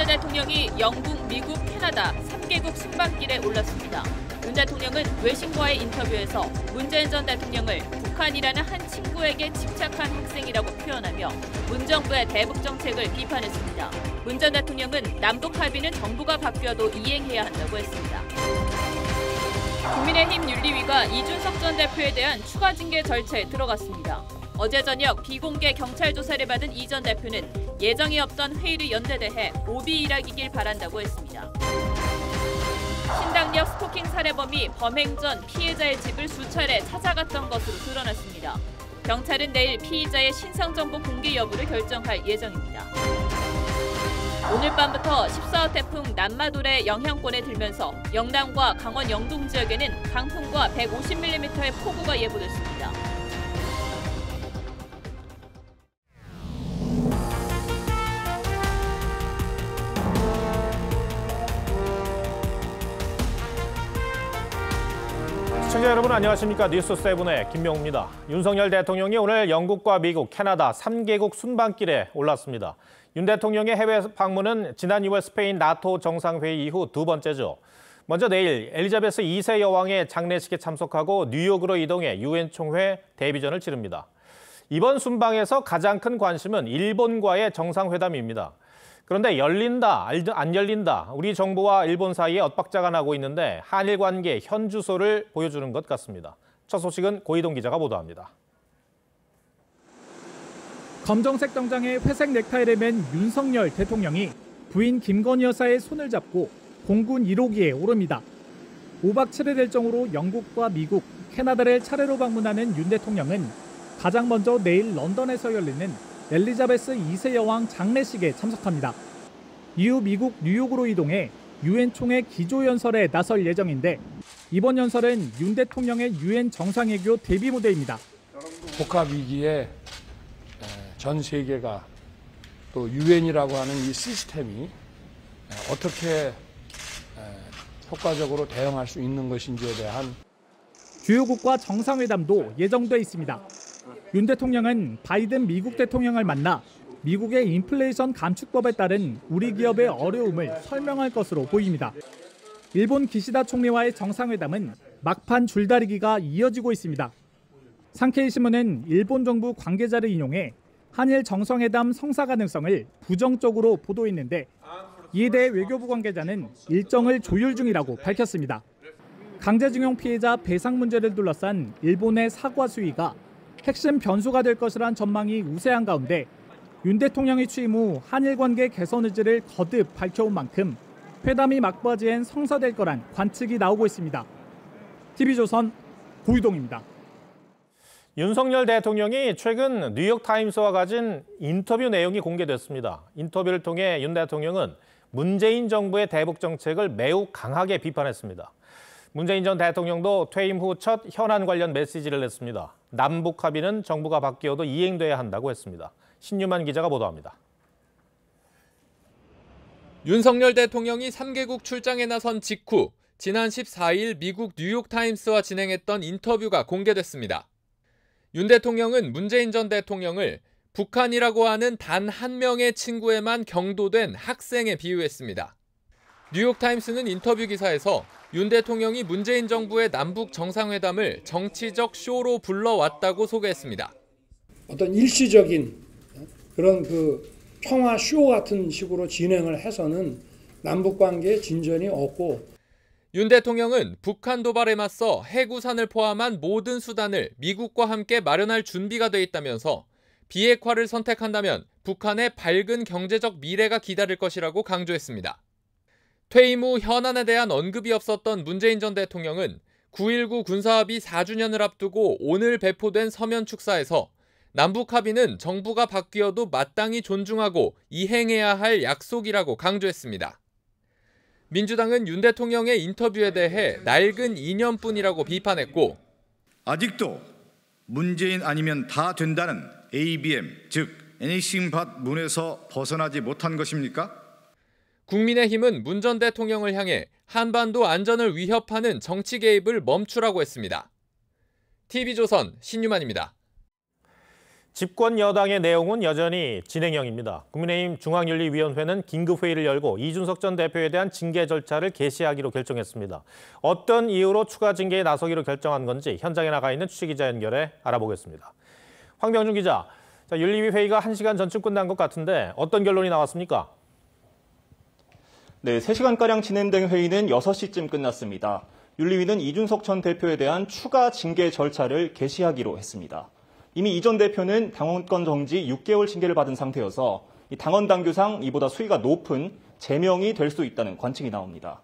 전 대통령이 영국, 미국, 캐나다 3개국 순방길에 올랐습니다. 윤 대통령은 외신과의 인터뷰에서 문재인 전 대통령을 북한이라는 한 친구에게 집착한 학생이라고 표현하며 문 정부의 대북 정책을 비판했습니다. 문 전 대통령은 남북 합의는 정부가 바뀌어도 이행해야 한다고 했습니다. 국민의힘 윤리위가 이준석 전 대표에 대한 추가 징계 절차에 들어갔습니다. 어제 저녁 비공개 경찰 조사를 받은 이 전 대표는 예정이 없던 회의를 연대대해 오비 일하기길 바란다고 했습니다. 신당역 스토킹 살해범이 범행 전 피해자의 집을 수차례 찾아갔던 것으로 드러났습니다. 경찰은 내일 피의자의 신상정보 공개 여부를 결정할 예정입니다. 오늘 밤부터 14호 태풍 남마돌의 영향권에 들면서 영남과 강원 영동 지역에는 강풍과 150mm의 폭우가 예보됐습니다. 시청자 여러분 안녕하십니까? 뉴스7의 김명우입니다. 윤석열 대통령이 오늘 영국과 미국, 캐나다 3개국 순방길에 올랐습니다. 윤 대통령의 해외 방문은 지난 2월 스페인 나토 정상회의 이후 두 번째죠. 먼저 내일 엘리자베스 2세 여왕의 장례식에 참석하고 뉴욕으로 이동해 유엔 총회 데뷔전을 치릅니다. 이번 순방에서 가장 큰 관심은 일본과의 정상회담입니다. 그런데 열린다, 안 열린다, 우리 정부와 일본 사이에 엇박자가 나고 있는데 한일 관계 현주소를 보여주는 것 같습니다. 첫 소식은 고희동 기자가 보도합니다. 검정색 정장에 회색 넥타이를 맨 윤석열 대통령이 부인 김건희 여사의 손을 잡고 공군 1호기에 오릅니다. 5박 7일 일정으로 영국과 미국, 캐나다를 차례로 방문하는 윤 대통령은 가장 먼저 내일 런던에서 열리는 엘리자베스 2세 여왕 장례식에 참석합니다. 이후 미국 뉴욕으로 이동해 유엔 총회 기조연설에 나설 예정인데 이번 연설은 윤 대통령의 유엔 정상외교 데뷔 무대입니다. 복합 위기에 전 세계가 또 유엔이라고 하는 이 시스템이 어떻게 효과적으로 대응할 수 있는 것인지에 대한 주요국과 정상회담도 예정돼 있습니다. 윤 대통령은 바이든 미국 대통령을 만나 미국의 인플레이션 감축법에 따른 우리 기업의 어려움을 설명할 것으로 보입니다. 일본 기시다 총리와의 정상회담은 막판 줄다리기가 이어지고 있습니다. 산케이 신문은 일본 정부 관계자를 인용해 한일 정상회담 성사 가능성을 부정적으로 보도했는데 이에 대해 외교부 관계자는 일정을 조율 중이라고 밝혔습니다. 강제징용 피해자 배상 문제를 둘러싼 일본의 사과 수위가 핵심 변수가 될 것이란 전망이 우세한 가운데 윤 대통령이 취임 후 한일 관계 개선 의지를 거듭 밝혀온 만큼 회담이 막바지엔 성사될 거란 관측이 나오고 있습니다. TV조선 고유동입니다. 윤석열 대통령이 최근 뉴욕타임스와 가진 인터뷰 내용이 공개됐습니다. 인터뷰를 통해 윤 대통령은 문재인 정부의 대북 정책을 매우 강하게 비판했습니다. 문재인 전 대통령도 퇴임 후 첫 현안 관련 메시지를 냈습니다. 남북 합의는 정부가 바뀌어도 이행돼야 한다고 했습니다. 신유만 기자가 보도합니다. 윤석열 대통령이 3개국 출장에 나선 직후 지난 14일 미국 뉴욕타임스와 진행했던 인터뷰가 공개됐습니다. 윤 대통령은 문재인 전 대통령을 북한이라고 하는 단 한 명의 친구에만 경도된 학생에 비유했습니다. 뉴욕타임스는 인터뷰 기사에서 윤 대통령이 문재인 정부의 남북 정상회담을 정치적 쇼로 불러왔다고 소개했습니다. 어떤 일시적인 그런 평화 쇼 같은 식으로 진행을 해서는 남북 관계에 진전이 없고 윤 대통령은 북한 도발에 맞서 해구산을 포함한 모든 수단을 미국과 함께 마련할 준비가 돼 있다면서 비핵화를 선택한다면 북한의 밝은 경제적 미래가 기다릴 것이라고 강조했습니다. 퇴임 후 현안에 대한 언급이 없었던 문재인 전 대통령은 9.19 군사합의 4주년을 앞두고 오늘 배포된 서면 축사에서 남북 합의는 정부가 바뀌어도 마땅히 존중하고 이행해야 할 약속이라고 강조했습니다. 민주당은 윤 대통령의 인터뷰에 대해 낡은 이념뿐이라고 비판했고 아직도 문재인 아니면 다 된다는 ABM, 즉 애니싱 밭 문에서 벗어나지 못한 것입니까? 국민의힘은 문 전 대통령을 향해 한반도 안전을 위협하는 정치 개입을 멈추라고 했습니다. TV조선 신유만입니다. 집권 여당의 내용은 여전히 진행형입니다. 국민의힘 중앙윤리위원회는 긴급회의를 열고 이준석 전 대표에 대한 징계 절차를 개시하기로 결정했습니다. 어떤 이유로 추가 징계에 나서기로 결정한 건지 현장에 나가 있는 취재기자 연결해 알아보겠습니다. 황병준 기자, 윤리위 회의가 1시간 전쯤 끝난 것 같은데 어떤 결론이 나왔습니까? 네, 3시간가량 진행된 회의는 6시쯤 끝났습니다. 윤리위는 이준석 전 대표에 대한 추가 징계 절차를 개시하기로 했습니다. 이미 이 전 대표는 당원권 정지 6개월 징계를 받은 상태여서 당원 당규상 이보다 수위가 높은 제명이 될 수 있다는 관측이 나옵니다.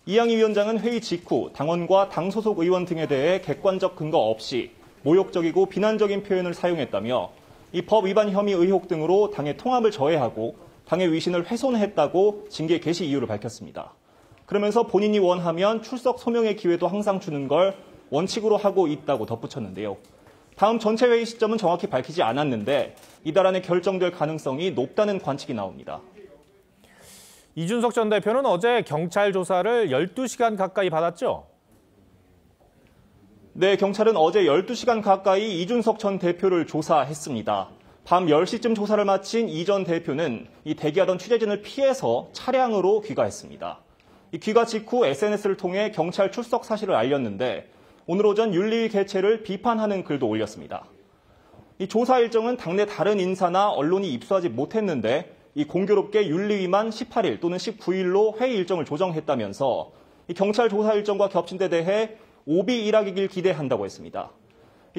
이양희 위원장은 회의 직후 당원과 당 소속 의원 등에 대해 객관적 근거 없이 모욕적이고 비난적인 표현을 사용했다며 이 법 위반 혐의 의혹 등으로 당의 통합을 저해하고 당의 위신을 훼손했다고 징계 개시 이유를 밝혔습니다. 그러면서 본인이 원하면 출석 소명의 기회도 항상 주는 걸 원칙으로 하고 있다고 덧붙였는데요. 다음 전체 회의 시점은 정확히 밝히지 않았는데 이달 안에 결정될 가능성이 높다는 관측이 나옵니다. 이준석 전 대표는 어제 경찰 조사를 12시간 가까이 받았죠? 네, 경찰은 어제 12시간 가까이 이준석 전 대표를 조사했습니다. 밤 10시쯤 조사를 마친 이 전 대표는 대기하던 취재진을 피해서 차량으로 귀가했습니다. 귀가 직후 SNS를 통해 경찰 출석 사실을 알렸는데 오늘 오전 윤리위 개최를 비판하는 글도 올렸습니다. 이 조사 일정은 당내 다른 인사나 언론이 입수하지 못했는데 공교롭게 윤리위만 18일 또는 19일로 회의 일정을 조정했다면서 경찰 조사 일정과 겹친 데 대해 오비 일하기를 기대한다고 했습니다.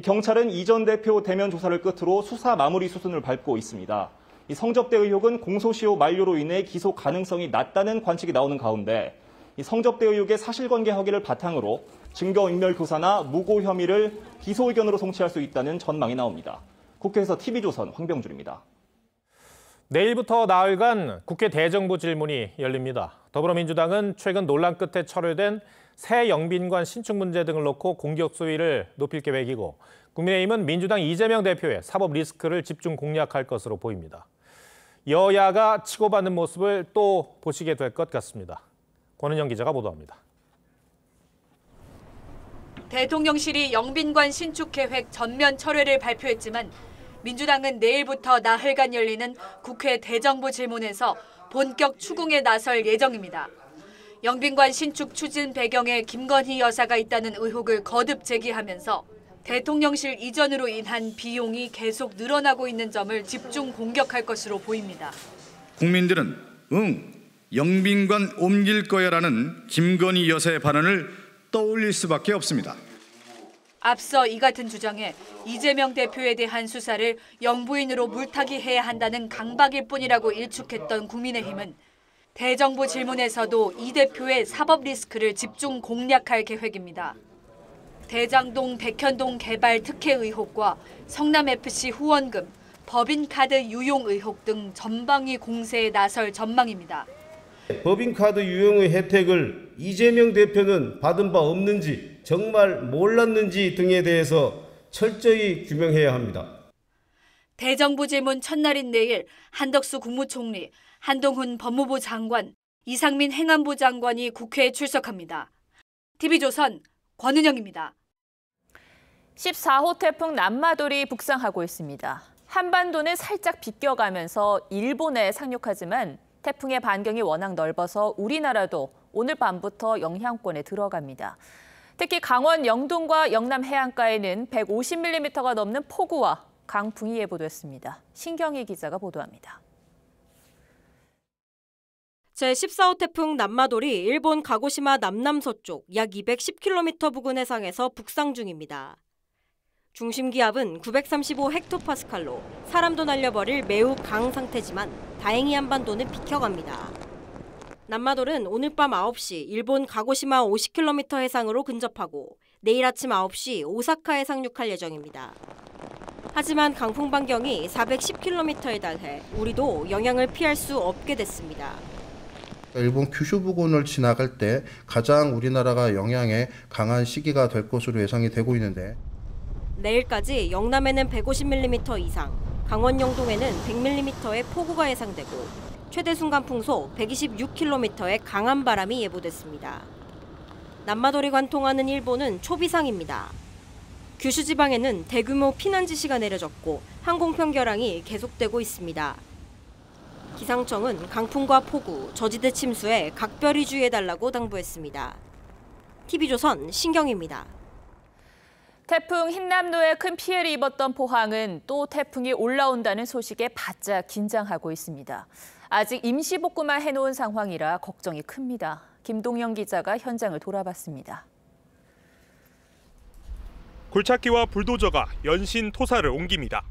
경찰은 이 전 대표 대면 조사를 끝으로 수사 마무리 수순을 밟고 있습니다. 성접대 의혹은 공소시효 만료로 인해 기소 가능성이 낮다는 관측이 나오는 가운데 성접대 의혹의 사실관계 확인을 바탕으로 증거인멸 교사나 무고 혐의를 기소 의견으로 송치할 수 있다는 전망이 나옵니다. 국회에서 TV조선 황병준입니다. 내일부터 나흘간 국회 대정부 질문이 열립니다. 더불어민주당은 최근 논란 끝에 철회된 새 영빈관 신축 문제 등을 놓고 공격 수위를 높일 계획이고 국민의힘은 민주당 이재명 대표의 사법 리스크를 집중 공략할 것으로 보입니다. 여야가 치고받는 모습을 또 보시게 될 것 같습니다. 권은영 기자가 보도합니다. 대통령실이 영빈관 신축 계획 전면 철회를 발표했지만 민주당은 내일부터 나흘간 열리는 국회 대정부 질문에서 본격 추궁에 나설 예정입니다. 영빈관 신축 추진 배경에 김건희 여사가 있다는 의혹을 거듭 제기하면서 대통령실 이전으로 인한 비용이 계속 늘어나고 있는 점을 집중 공격할 것으로 보입니다. 국민들은 영빈관 옮길 거야라는 김건희 여사의 발언을 떠올릴 수밖에 없습니다. 앞서 이 같은 주장에 이재명 대표에 대한 수사를 영부인으로 물타기해야 한다는 강박일 뿐이라고 일축했던 국민의힘은 대정부 질문에서도 이 대표의 사법 리스크를 집중 공략할 계획입니다. 대장동 백현동 개발 특혜 의혹과 성남FC 후원금, 법인카드 유용 의혹 등 전방위 공세에 나설 전망입니다. 법인카드 유용의 혜택을 이재명 대표는 받은 바 없는지 정말 몰랐는지 등에 대해서 철저히 규명해야 합니다. 대정부 질문 첫날인 내일 한덕수 국무총리, 한동훈 법무부 장관, 이상민 행안부 장관이 국회에 출석합니다. TV조선 권은영입니다. 14호 태풍 남마돌이 북상하고 있습니다. 한반도는 살짝 비껴가면서 일본에 상륙하지만 태풍의 반경이 워낙 넓어서 우리나라도 오늘 밤부터 영향권에 들어갑니다. 특히 강원 영동과 영남 해안가에는 150mm가 넘는 폭우와 강풍이 예보됐습니다. 신경희 기자가 보도합니다. 제14호 태풍 남마돌이 일본 가고시마 남남서쪽 약 210km 부근 해상에서 북상 중입니다. 중심 기압은 935헥토파스칼로 사람도 날려버릴 매우 강한 상태지만 다행히 한반도는 비켜갑니다. 남마돌은 오늘 밤 9시 일본 가고시마 50km 해상으로 근접하고 내일 아침 9시 오사카에 상륙할 예정입니다. 하지만 강풍 반경이 410km에 달해 우리도 영향을 피할 수 없게 됐습니다. 일본 규슈 부근을 지나갈 때 가장 우리나라가 영향에 강한 시기가 될 것으로 예상이 되고 있는데 내일까지 영남에는 150mm 이상, 강원 영동에는 100mm의 폭우가 예상되고 최대 순간풍속 126km의 강한 바람이 예보됐습니다. 남마돌이 관통하는 일본은 초비상입니다. 규슈 지방에는 대규모 피난 지시가 내려졌고 항공편 결항이 계속되고 있습니다. 기상청은 강풍과 폭우, 저지대 침수에 각별히 주의해달라고 당부했습니다. TV조선 신경입니다. 태풍 흰남노에 큰 피해를 입었던 포항은 또 태풍이 올라온다는 소식에 바짝 긴장하고 있습니다. 아직 임시복구만 해놓은 상황이라 걱정이 큽니다. 김동영 기자가 현장을 돌아봤습니다. 굴착기와 불도저가 연신 토사를 옮깁니다.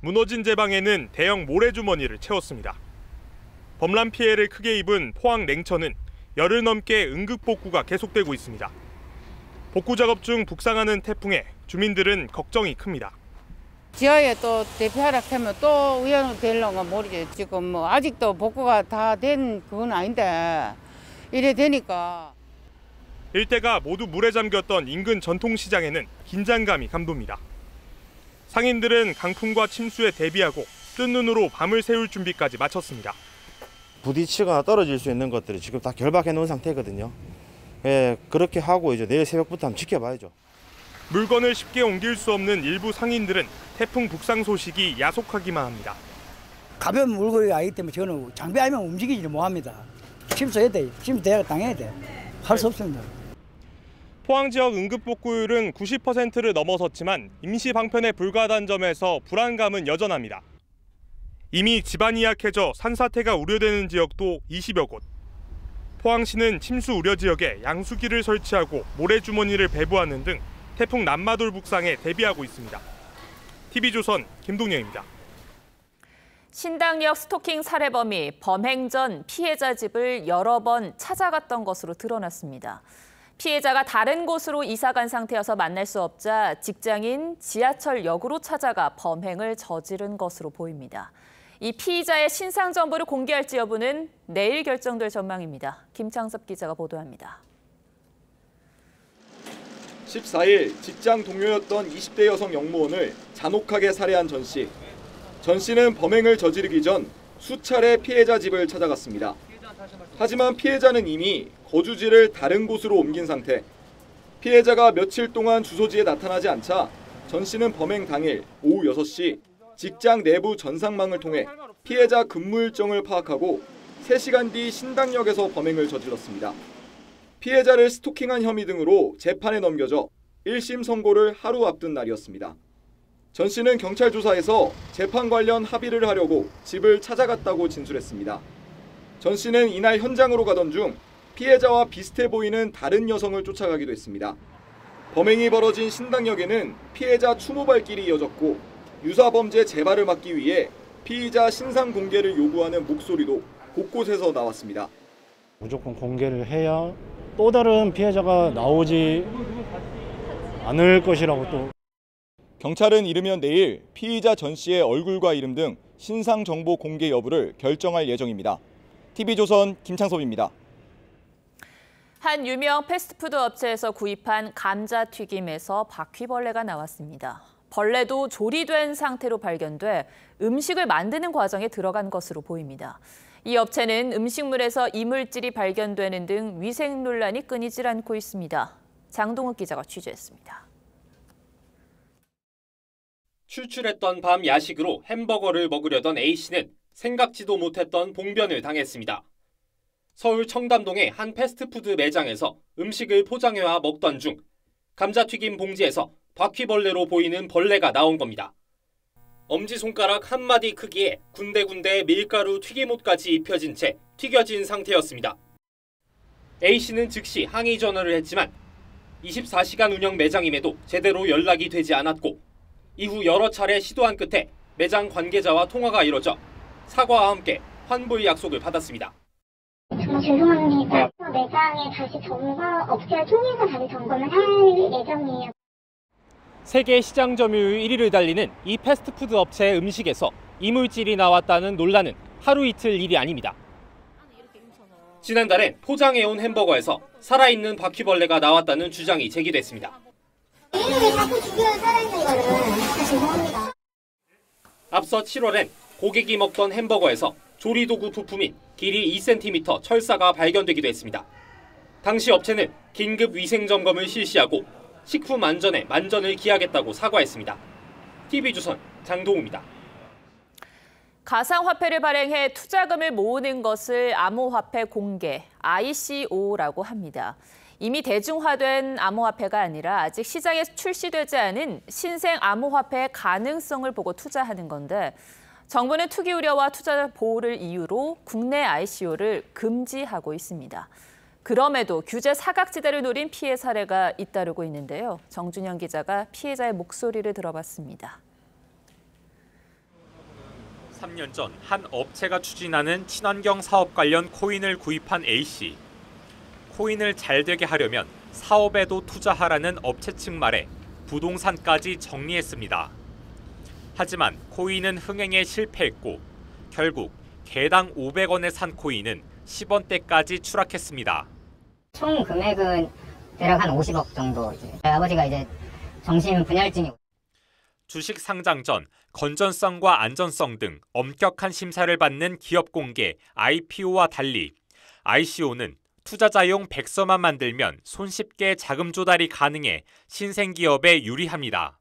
무너진 제방에는 대형 모래주머니를 채웠습니다. 범람 피해를 크게 입은 포항 냉천은 열흘 넘게 응급복구가 계속되고 있습니다. 복구 작업 중 북상하는 태풍에 주민들은 걱정이 큽니다. 지하에 또 대피하라 하면 또 위험이 될런가 모르지. 지금 뭐 아직도 복구가 다 된 그건 아닌데 이래 되니까. 일대가 모두 물에 잠겼던 인근 전통시장에는 긴장감이 감돕니다. 상인들은 강풍과 침수에 대비하고 뜬 눈으로 밤을 새울 준비까지 마쳤습니다. 부딪히거나 떨어질 수 있는 것들을 지금 다 결박해 놓은 상태거든요. 예, 그렇게 하고 이제 내일 새벽부터 한번 지켜봐야죠. 물건을 쉽게 옮길 수 없는 일부 상인들은 태풍 북상 소식이 야속하기만 합니다. 가벼운 물건이 아니기 때문에 저는 장비 아니면 움직이지 못합니다. 침수해야 돼. 침수 당해야 돼. 할 수 없습니다. 포항 지역 응급복구율은 90%를 넘어섰지만 임시 방편에 불과하다는 점에서 불안감은 여전합니다. 이미 집안이 약해져 산사태가 우려되는 지역도 20여 곳. 포항시는 침수 우려 지역에 양수기를 설치하고 모래주머니를 배부하는 등 태풍 남마돌 북상에 대비하고 있습니다. TV조선 김동영입니다. 신당역 스토킹 살해범이 범행 전 피해자 집을 여러 번 찾아갔던 것으로 드러났습니다. 피해자가 다른 곳으로 이사간 상태여서 만날 수 없자 직장인 지하철역으로 찾아가 범행을 저지른 것으로 보입니다. 이 피의자의 신상 정보를 공개할지 여부는 내일 결정될 전망입니다. 김창섭 기자가 보도합니다. 14일 직장 동료였던 20대 여성 영무원을 잔혹하게 살해한 전 씨. 전 씨는 범행을 저지르기 전 수차례 피해자 집을 찾아갔습니다. 하지만 피해자는 이미 거주지를 다른 곳으로 옮긴 상태. 피해자가 며칠 동안 주소지에 나타나지 않자 전 씨는 범행 당일 오후 6시 직장 내부 전상망을 통해 피해자 근무 일정을 파악하고 3시간 뒤 신당역에서 범행을 저질렀습니다. 피해자를 스토킹한 혐의 등으로 재판에 넘겨져 1심 선고를 하루 앞둔 날이었습니다. 전 씨는 경찰 조사에서 재판 관련 합의를 하려고 집을 찾아갔다고 진술했습니다. 전 씨는 이날 현장으로 가던 중 피해자와 비슷해 보이는 다른 여성을 쫓아가기도 했습니다. 범행이 벌어진 신당역에는 피해자 추모발길이 이어졌고 유사범죄 재발을 막기 위해 피의자 신상 공개를 요구하는 목소리도 곳곳에서 나왔습니다. 무조건 공개를 해야 또 다른 피해자가 나오지 않을 것이라고 또. 경찰은 이르면 내일 피의자 전 씨의 얼굴과 이름 등 신상 정보 공개 여부를 결정할 예정입니다. TV조선 김창섭입니다. 한 유명 패스트푸드 업체에서 구입한 감자튀김에서 바퀴벌레가 나왔습니다. 벌레도 조리된 상태로 발견돼 음식을 만드는 과정에 들어간 것으로 보입니다. 이 업체는 음식물에서 이물질이 발견되는 등 위생 논란이 끊이질 않고 있습니다. 장동욱 기자가 취재했습니다. 출출했던 밤 야식으로 햄버거를 먹으려던 A씨는 생각지도 못했던 봉변을 당했습니다. 서울 청담동의 한 패스트푸드 매장에서 음식을 포장해와 먹던 중 감자튀김 봉지에서 바퀴벌레로 보이는 벌레가 나온 겁니다. 엄지손가락 한 마디 크기에 군데군데 밀가루 튀김옷까지 입혀진 채 튀겨진 상태였습니다. A씨는 즉시 항의 전화를 했지만 24시간 운영 매장임에도 제대로 연락이 되지 않았고 이후 여러 차례 시도한 끝에 매장 관계자와 통화가 이뤄져 사과와 함께 환불 약속을 받았습니다. 정말 죄송합니다. 매장에 다시 업체를 통해서 다시 점검을 할 예정이에요. 세계 시장 점유율 1위를 달리는 이 패스트푸드 업체의 음식에서 이물질이 나왔다는 논란은 하루 이틀 일이 아닙니다. 지난달엔 포장해온 햄버거에서 살아있는 바퀴벌레가 나왔다는 주장이 제기됐습니다. 앞서 7월엔 고객이 먹던 햄버거에서 조리도구 부품인 길이 2cm 철사가 발견되기도 했습니다. 당시 업체는 긴급 위생 점검을 실시하고 식품 안전에 만전을 기하겠다고 사과했습니다. TV조선 장동우입니다. 가상화폐를 발행해 투자금을 모으는 것을 암호화폐 공개, ICO라고 합니다. 이미 대중화된 암호화폐가 아니라 아직 시장에 출시되지 않은 신생 암호화폐의 가능성을 보고 투자하는 건데 정부는 투기 우려와 투자 보호를 이유로 국내 ICO를 금지하고 있습니다. 그럼에도 규제 사각지대를 노린 피해 사례가 잇따르고 있는데요. 정준영 기자가 피해자의 목소리를 들어봤습니다. 3년 전 한 업체가 추진하는 친환경 사업 관련 코인을 구입한 A씨. 코인을 잘 되게 하려면 사업에도 투자하라는 업체 측 말에 부동산까지 정리했습니다. 하지만 코인은 흥행에 실패했고 결국 개당 500원에 산 코인은 10원대까지 추락했습니다. 총 금액은 대략 한 50억 정도. 아버지가 이제 정신분열증이. 주식 상장 전 건전성과 안전성 등 엄격한 심사를 받는 기업 공개 IPO와 달리 ICO는 투자자용 백서만 만들면 손쉽게 자금 조달이 가능해 신생기업에 유리합니다.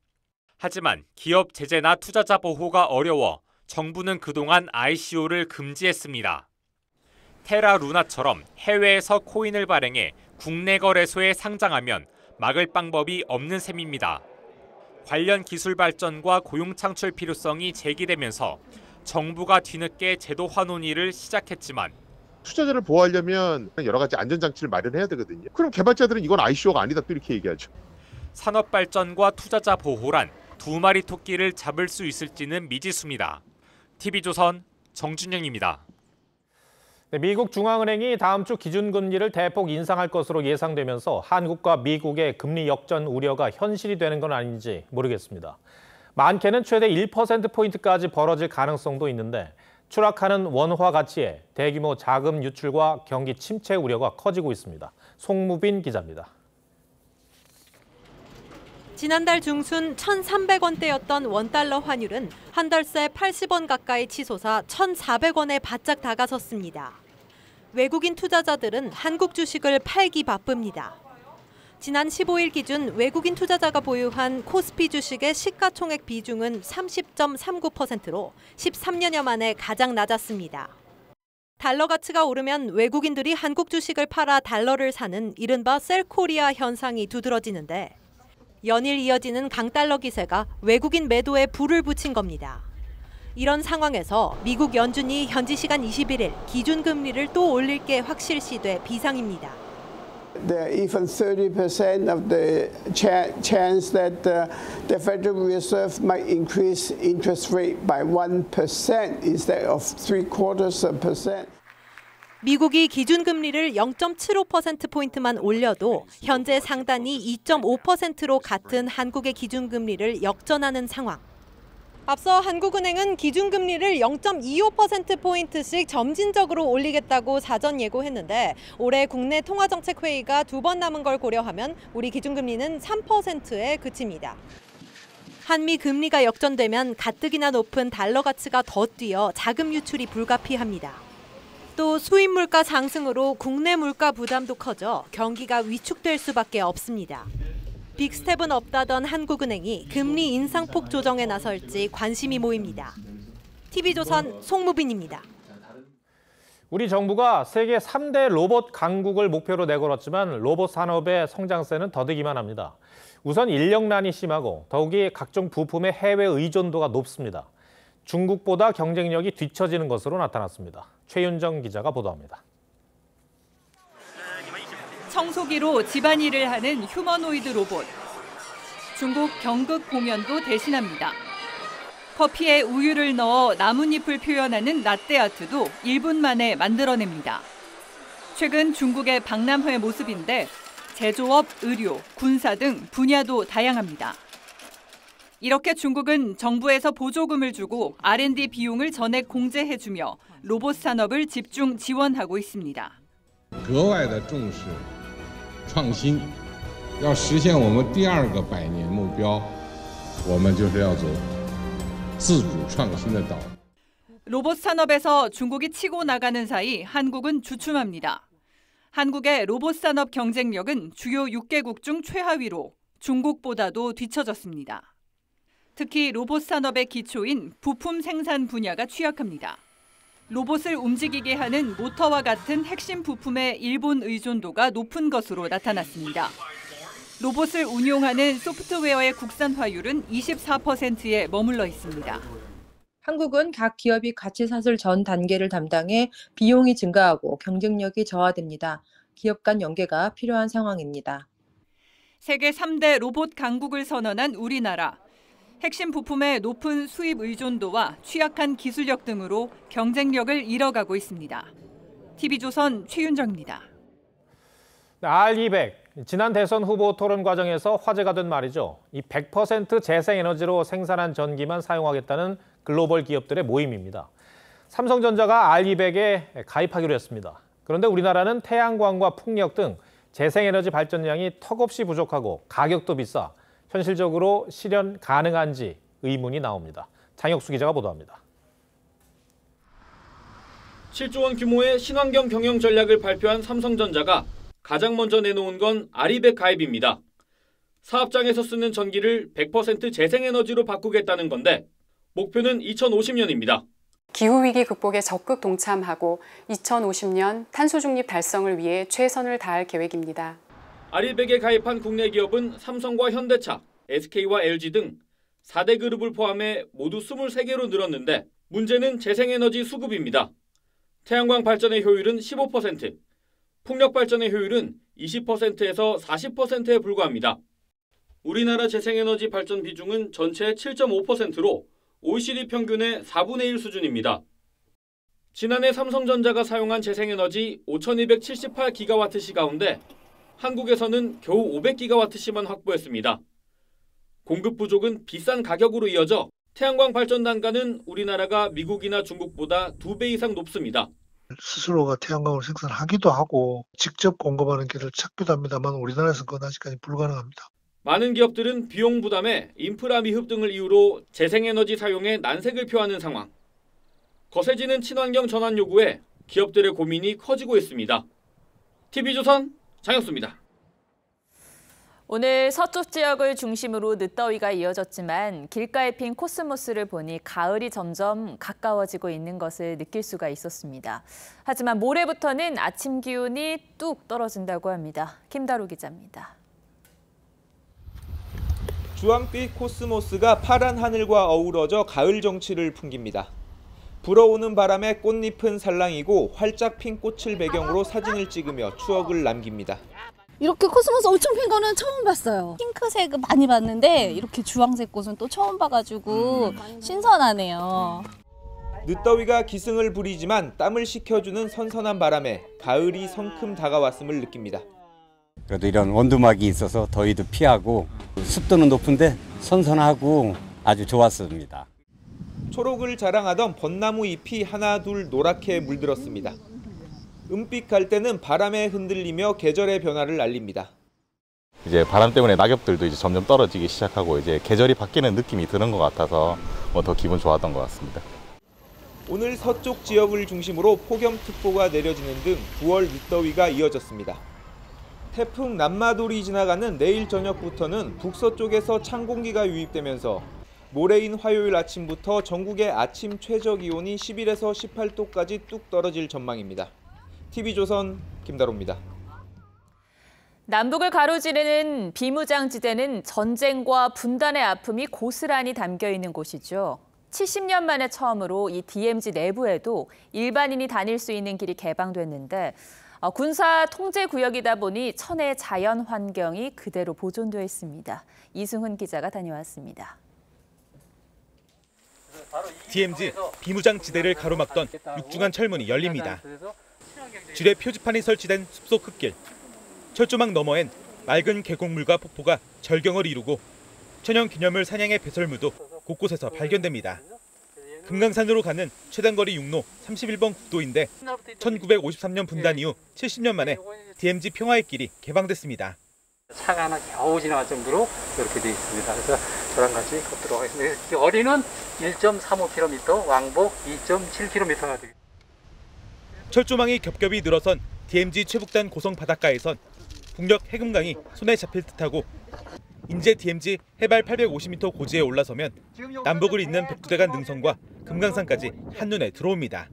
하지만 기업 제재나 투자자 보호가 어려워 정부는 그동안 ICO를 금지했습니다. 테라 루나처럼 해외에서 코인을 발행해 국내 거래소에 상장하면 막을 방법이 없는 셈입니다. 관련 기술 발전과 고용 창출 필요성이 제기되면서 정부가 뒤늦게 제도화 논의를 시작했지만 투자자를 보호하려면 여러 가지 안전장치를 마련해야 되거든요. 그럼 개발자들은 이건 ICO가 아니다 또 이렇게 얘기하죠. 산업 발전과 투자자 보호란 두 마리 토끼를 잡을 수 있을지는 미지수입니다. TV조선 정준영입니다. 미국 중앙은행이 다음 주 기준금리를 대폭 인상할 것으로 예상되면서 한국과 미국의 금리 역전 우려가 현실이 되는 건 아닌지 모르겠습니다. 많게는 최대 1%포인트까지 벌어질 가능성도 있는데 추락하는 원화 가치에 대규모 자금 유출과 경기 침체 우려가 커지고 있습니다. 송무빈 기자입니다. 지난달 중순 1,300원대였던 원달러 환율은 한 달 새 80원 가까이 치솟아 1,400원에 바짝 다가섰습니다. 외국인 투자자들은 한국 주식을 팔기 바쁩니다. 지난 15일 기준 외국인 투자자가 보유한 코스피 주식의 시가총액 비중은 30.39%로 13년여 만에 가장 낮았습니다. 달러 가치가 오르면 외국인들이 한국 주식을 팔아 달러를 사는 이른바 셀코리아 현상이 두드러지는데 연일 이어지는 강달러 기세가 외국인 매도에 불을 붙인 겁니다. 이런 상황에서 미국 연준이 현지 시간 21일 기준금리를 또 올릴 게 확실시돼 비상입니다. There are even 30% of the chance that the Federal Reserve might increase interest rate by 1% instead of 3/4%. 미국이 기준금리를 0.75%포인트만 올려도 현재 상단이 2.5%로 같은 한국의 기준금리를 역전하는 상황. 앞서 한국은행은 기준금리를 0.25%포인트씩 점진적으로 올리겠다고 사전 예고했는데 올해 국내 통화정책회의가 2번 남은 걸 고려하면 우리 기준금리는 3%에 그칩니다. 한미 금리가 역전되면 가뜩이나 높은 달러 가치가 더 뛰어 자금 유출이 불가피합니다. 또 수입 물가 상승으로 국내 물가 부담도 커져 경기가 위축될 수밖에 없습니다. 빅스텝은 없다던 한국은행이 금리 인상폭 조정에 나설지 관심이 모입니다. TV조선 송무빈입니다. 우리 정부가 세계 3대 로봇 강국을 목표로 내걸었지만 로봇 산업의 성장세는 더디기만 합니다. 우선 인력난이 심하고 더욱이 각종 부품의 해외 의존도가 높습니다. 중국보다 경쟁력이 뒤처지는 것으로 나타났습니다. 최윤정 기자가 보도합니다. 청소기로 집안일을 하는 휴머노이드 로봇. 중국 경극 공연도 대신합니다. 커피에 우유를 넣어 나뭇잎을 표현하는 라떼아트도 1분 만에 만들어냅니다. 최근 중국의 박람회 모습인데 제조업, 의료, 군사 등 분야도 다양합니다. 이렇게 중국은 정부에서 보조금을 주고 R&D 비용을 전액 공제해주며 로봇 산업을 집중 지원하고 있습니다. 格外的重视创新，要实现我们第2个100年目标，我们就是要走自主创新的道路。 로봇 산업에서 중국이 치고 나가는 사이 한국은 주춤합니다. 한국의 로봇 산업 경쟁력은 주요 6개국 중 최하위로 중국보다도 뒤처졌습니다. 특히 로봇 산업의 기초인 부품 생산 분야가 취약합니다. 로봇을 움직이게 하는 모터와 같은 핵심 부품의 일본 의존도가 높은 것으로 나타났습니다. 로봇을 운용하는 소프트웨어의 국산화율은 24%에 머물러 있습니다. 한국은 각 기업이 가치 사슬 전 단계를 담당해 비용이 증가하고 경쟁력이 저하됩니다. 기업 간 연계가 필요한 상황입니다. 세계 3대 로봇 강국을 선언한 우리나라. 핵심 부품의 높은 수입 의존도와 취약한 기술력 등으로 경쟁력을 잃어가고 있습니다. TV조선 최윤정입니다. R200, 지난 대선 후보 토론 과정에서 화제가 된 말이죠. 이 100% 재생에너지로 생산한 전기만 사용하겠다는 글로벌 기업들의 모임입니다. 삼성전자가 R200에 가입하기로 했습니다. 그런데 우리나라는 태양광과 풍력 등 재생에너지 발전량이 턱없이 부족하고 가격도 비싸 현실적으로 실현 가능한지 의문이 나옵니다. 장혁수 기자가 보도합니다. 7조 원 규모의 친환경 경영 전략을 발표한 삼성전자가 가장 먼저 내놓은 건 R200 가입입니다. 사업장에서 쓰는 전기를 100% 재생에너지로 바꾸겠다는 건데 목표는 2050년입니다. 기후위기 극복에 적극 동참하고 2050년 탄소 중립 달성을 위해 최선을 다할 계획입니다. R200에 가입한 국내 기업은 삼성과 현대차, SK와 LG 등 4대 그룹을 포함해 모두 23개로 늘었는데 문제는 재생에너지 수급입니다. 태양광 발전의 효율은 15%, 풍력 발전의 효율은 20%에서 40%에 불과합니다. 우리나라 재생에너지 발전 비중은 전체의 7.5%로 OECD 평균의 4분의 1 수준입니다. 지난해 삼성전자가 사용한 재생에너지 5,278기가와트시 가운데 한국에서는 겨우 500기가와트시만 확보했습니다. 공급 부족은 비싼 가격으로 이어져 태양광 발전 단가는 우리나라가 미국이나 중국보다 2배 이상 높습니다. 스스로가 태양광을 생산하기도 하고 직접 공급하는 길을 찾기도 합니다만 우리나라에서는 그건 아직까지 불가능합니다. 많은 기업들은 비용 부담에 인프라 미흡 등을 이유로 재생에너지 사용에 난색을 표하는 상황. 거세지는 친환경 전환 요구에 기업들의 고민이 커지고 있습니다. TV조선 장혁수입니다. 오늘 서쪽 지역을 중심으로 늦더위가 이어졌지만 길가에 핀 코스모스를 보니 가을이 점점 가까워지고 있는 것을 느낄 수가 있었습니다. 하지만 모레부터는 아침 기온이 뚝 떨어진다고 합니다. 김다루 기자입니다. 주황빛 코스모스가 파란 하늘과 어우러져 가을 정취를 풍깁니다. 불어오는 바람에 꽃잎은 살랑이고 활짝 핀 꽃을 배경으로 사진을 찍으며 추억을 남깁니다. 이렇게 코스모스 엄청 핀 거는 처음 봤어요. 핑크색 많이 봤는데 이렇게 주황색 꽃은 또 처음 봐가지고 신선하네요. 늦더위가 기승을 부리지만 땀을 식혀주는 선선한 바람에 가을이 성큼 다가왔음을 느낍니다. 그래도 이런 원두막이 있어서 더위도 피하고 습도는 높은데 선선하고 아주 좋았습니다. 초록을 자랑하던 벚나무 잎이 하나둘 노랗게 물들었습니다. 은빛 갈대는 바람에 흔들리며 계절의 변화를 알립니다. 이제 바람 때문에 낙엽들도 이제 점점 떨어지기 시작하고 이제 계절이 바뀌는 느낌이 드는 것 같아서 더 기분 좋았던 것 같습니다. 오늘 서쪽 지역을 중심으로 폭염특보가 내려지는 등 9월 늦더위가 이어졌습니다. 태풍 남마돌이 지나가는 내일 저녁부터는 북서쪽에서 찬 공기가 유입되면서 모레인 화요일 아침부터 전국의 아침 최저 기온이 11에서 18도까지 뚝 떨어질 전망입니다. TV조선 김다로입니다. 남북을 가로지르는 비무장지대는 전쟁과 분단의 아픔이 고스란히 담겨 있는 곳이죠. 70년 만에 처음으로 이 DMZ 내부에도 일반인이 다닐 수 있는 길이 개방됐는데 군사 통제 구역이다 보니 천혜의 자연 환경이 그대로 보존되어 있습니다. 이승훈 기자가 다녀왔습니다. DMZ 비무장지대를 가로막던 육중한 철문이 열립니다. 지뢰 표지판이 설치된 숲속 흙길. 철조망 너머엔 맑은 계곡물과 폭포가 절경을 이루고 천연기념물 사냥의 배설물도 곳곳에서 발견됩니다. 금강산으로 가는 최단거리 육로 31번 국도인데 1953년 분단 이후 70년 만에 DMZ 평화의 길이 개방됐습니다. 차가 하나 겨우 지나갈 정도로 이렇게 되어 있습니다. 그래서 저랑 같이 걷도록 하겠습니다. 거리는 1.35km, 왕복 2.7km가 됩니다. 철조망이 겹겹이 늘어선 DMZ 최북단 고성 바닷가에선 북녘 해금강이 손에 잡힐 듯하고 인제 DMZ 해발 850m 고지에 올라서면 남북을 잇는 백두대간 능선과 금강산까지 한눈에 들어옵니다.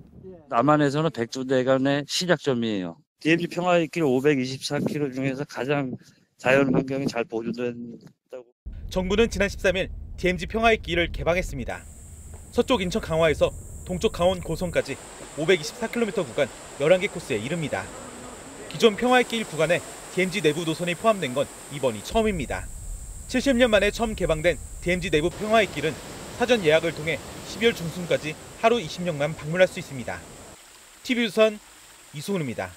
남한에서는 백두대간의 시작점이에요. DMZ 평화의 길 524km 중에서 가장 자연 환경이 잘 보존된다고. 정부는 지난 13일 DMZ 평화의 길을 개방했습니다. 서쪽 인천 강화에서 동쪽 강원 고성까지 524km 구간 11개 코스에 이릅니다. 기존 평화의 길 구간에 DMZ 내부 노선이 포함된 건 이번이 처음입니다. 70년 만에 처음 개방된 DMZ 내부 평화의 길은 사전 예약을 통해 12월 중순까지 하루 20명만 방문할 수 있습니다. TV조선 이수훈입니다.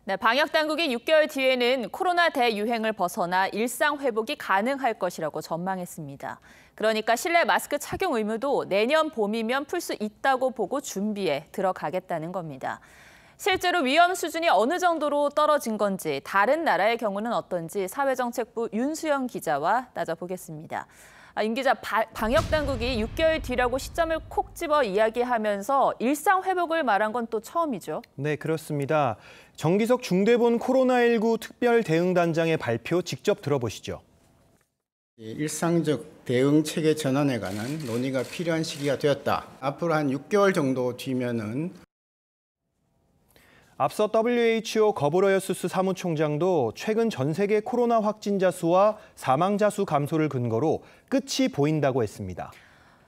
네, 방역 당국이 6개월 뒤에는 코로나 대유행을 벗어나 일상 회복이 가능할 것이라고 전망했습니다. 그러니까 실내 마스크 착용 의무도 내년 봄이면 풀 수 있다고 보고 준비에 들어가겠다는 겁니다. 실제로 위험 수준이 어느 정도로 떨어진 건지, 다른 나라의 경우는 어떤지 사회정책부 윤수영 기자와 따져보겠습니다. 윤 기자, 방역 당국이 6개월 뒤라고 시점을 콕 집어 이야기하면서 일상 회복을 말한 건 또 처음이죠. 네, 그렇습니다. 정기석 중대본 코로나19 특별 대응단장의 발표 직접 들어보시죠. 일상적 대응 체계 전환에 관한 논의가 필요한 시기가 되었다. 앞으로 한 6개월 정도 뒤면은 앞서 WHO 거브러여수스 사무총장도 최근 전 세계 코로나 확진자 수와 사망자 수 감소를 근거로 끝이 보인다고 했습니다.